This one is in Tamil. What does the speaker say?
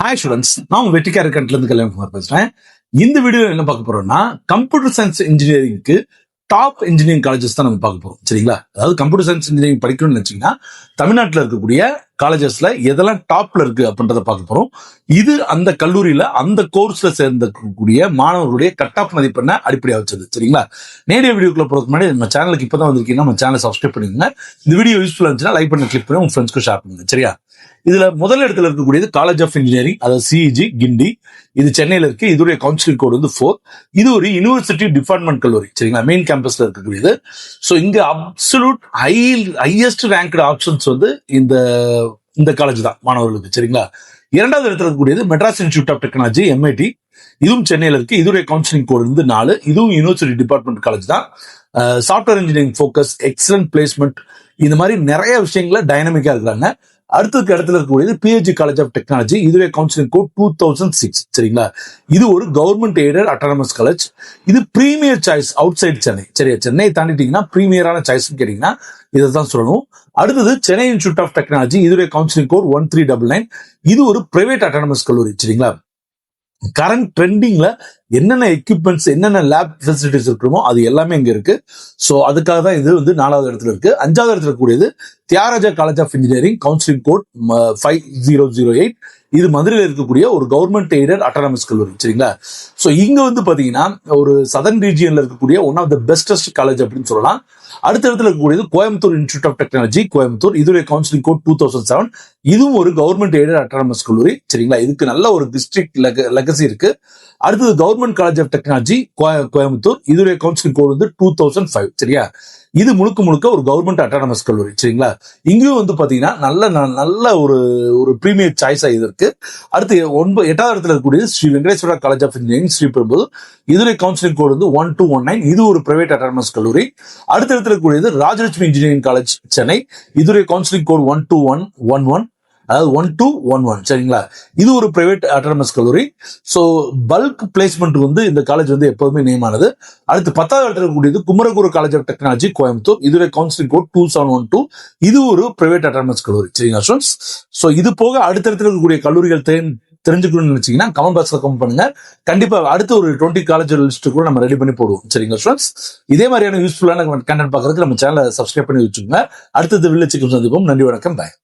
ஹாய் ஸ்டூடெண்ட்ஸ், நான் வெற்றிக்கார கண்ட்லேருந்து கல்யாணகுமார் பேசுறேன். இந்த வீடியோ என்ன பார்க்க போறோம்னா, கம்ப்யூட்டர் சயின்ஸ் இன்ஜினியரிங்க்கு டாப் இன்ஜினியரிங் காலேஜஸ் தான் நம்ம பார்க்க போறோம். சரிங்களா? அதாவது கம்ப்யூட்டர் சயின்ஸ் இன்ஜினியரிங் படிக்கணும்னு நினைச்சீங்கன்னா தமிழ்நாட்டில் இருக்கக்கூடிய காலேஜஸ்ல எதெல்லாம் டாப்ல இருக்கு அப்படின்றத பார்க்க போறோம். இது அந்த கல்லூரியில அந்த கோர்ஸ்ல சேர்ந்தக்கூடிய மாணவர்களுடைய கட் ஆஃப் மதிப்பெண்ணை அடிப்படையாக வச்சது. சரிங்களா? நேரடிய வீடியோக்குள்ள போறதுக்கு முன்னாடி நம்ம சேனலுக்கு இப்பதான் வந்திருக்கீங்கன்னா நம்ம சேனலை சப்ஸ்கிரைப் பண்ணிக்கோங்க. இந்த வீடியோ யூஸ்ஃபுல்லா இருந்துச்சுன்னா லைக் பண்ணி கிளிக் பண்ணி உங்க ஃப்ரெண்ட்ஸ்க்கு ஷேர் பண்ணுங்க. சரியா? இதுல முதல் இடத்துல இருக்கக்கூடியது காலேஜ் ஆஃப் இன்ஜினியரிங், அதாவது சிஇஜி கிண்டி. இது சென்னையில இருக்கு. இதோடைய கவுன்சிலிங் கோட் வந்து 4. இது ஒரு யூனிவர்சிட்டி டிபார்ட்மெண்ட் கல்லூரி. சரிங்களா? மெயின் கேம்பஸ்ல இருக்கக்கூடியது. ஸோ இங்க அப்சல்யூட் ஹையஸ்ட் ரேங்க்டு ஆப்ஷன்ஸ் வந்து இந்த காலேஜ் தான் மாணவர்களுக்கு. சரிங்களா? இரண்டாவது இடத்துல இருக்கக்கூடியது Madras institute of technology MIT. இதுவும் சென்னையில இருக்கு. இதோடைய கவுன்சிலிங் கோட் வந்து 4. இதுவும் யூனிவர்சிட்டி டிபார்ட்மெண்ட் காலேஜ் தான். Software engineering focus, excellent placement, இந்த மாதிரி நிறைய விஷயங்கள டைனமிக்கா இருக்கிறாங்க. அடுத்த இடத்துல இருக்கக்கூடியது PHG காலேஜ் ஆஃப் டெக்னாலஜி. இதுவே கவுன்சிலிங் கோட் 2006. சரிங்களா? இது ஒரு கவர்மெண்ட் எய்டட் அட்டானமஸ் காலேஜ். இது premier choice outside Chennai. சரியா? சென்னை தாண்டிட்டீங்கன்னா பிரீமியரான சாய்ஸ் கேட்டீங்கன்னா இதை தான் சொல்லணும். அடுத்தது சென்னை இன்ஸ்டியூட் ஆஃப் டெக்னாலஜி. இதுவே கவுன்சிலிங் கோட் 1399. இது ஒரு பிரைவேட் அட்டானமஸ் கல்லூரி. சரிங்களா? கரண்ட் ட்ரெண்டிங்ல என்னென்ன எக்யூப்மெண்ட்ஸ், என்னென்ன லேப் ஃபெசிலிட்டிஸ் இருக்குமோ அது எல்லாமே இங்க இருக்கு. ஸோ அதுக்காக தான் இது வந்து 4வது இடத்துல இருக்கு. 5வது இடத்துல இருக்கக்கூடியது Thiagaraja college of engineering, counselling code 5008. இது மதுரையில் இருக்கக்கூடிய ஒரு கவர்மெண்ட் எய்டட் அட்டானமஸ் கல்லூரி. சரிங்களா? ஸோ இங்க வந்து பாத்தீங்கன்னா ஒரு சதர்ன் ரீஜியன்ல இருக்கக்கூடிய one of the bestest college அப்படின்னு சொல்லலாம். அடுத்த இடத்துல இருக்கக்கூடியது Coimbatore Institute of Technology, Coimbatore. இதுடைய கவுன்சிலிங் கோட் 2007. இதுவும் ஒரு கவர்மெண்ட் எய்டட் அட்டானமஸ் கல்லூரி. சரிங்களா? இதுக்கு நல்ல ஒரு டிஸ்ட்ரிக்ட் லெகசி இருக்கு. அடுத்தது Government College of Technology Coimbatore. இதுடைய கவுன்சிலிங் கோட் வந்து 2005. சரியா? இது முழுக்க ஒரு கவர்மெண்ட் அட்டானமஸ் கல்லூரி. சரிங்களா? இங்கேயும் வந்து பாத்தீங்கன்னா நல்ல ஒரு பிரீமியர் சாய்ஸா இது இருக்கு. அடுத்து 8வது இடத்துல இருக்கக்கூடியது Sri Venkateswara College of Engineering, Sriperumbudur. இதுடைய கவுன்சிலிங் கோட் வந்து 1219. இது ஒரு பிரைவேட் அட்டானமஸ் கல்லூரி. அடுத்த இடத்துல இருக்கக்கூடியது ராஜலட்சுமி இன்ஜினியரிங் காலேஜ் சென்னை. இதுடைய கவுன்சிலிங் கோட் 12111, அதாவது 1211. சரிங்களா? இது ஒரு பிரைவேட் அட்டானமஸ் கல்லூரி. ஸோ பல்க் பிளேஸ்மெண்ட் வந்து இந்த காலேஜ் வந்து எப்போதுமே நேமானது. அடுத்து 10வது இடத்துல இருக்கக்கூடியது Kumaraguru College of Technology, Coimbatore. இதுடைய கவுன்சிலிங் கோட் 2712. இது ஒரு பிரைவேட் அட்டானமஸ் கல்லூரி. சரிங்களா ஸ்டூடெண்ட்ஸ்? ஸோ இது போக அடுத்த இடத்துல இருக்கக்கூடிய கல்லூரிகள் தெரிஞ்சுக்கணும்னு நினைச்சீங்கன்னா கமெண்ட் பாக்ஸ்ல கமெண்ட் பண்ணுங்க. கண்டிப்பா அடுத்த ஒரு 20 காலேஜ் லிஸ்ட் கூட நம்ம ரெடி பண்ணி போடுவோம். சரிங்களா ஸ்டூடெண்ட்ஸ்? இதே மாதிரியான யூஸ்ஃபுல்லான கண்டென்ட் பார்க்கறதுக்கு நம்ம சேனலை சப்ஸ்கிரைப் பண்ணி வச்சுக்கோங்க. அடுத்தது வில்லேஜ் சந்திப்போம். நன்றி, வணக்கம், பாய்.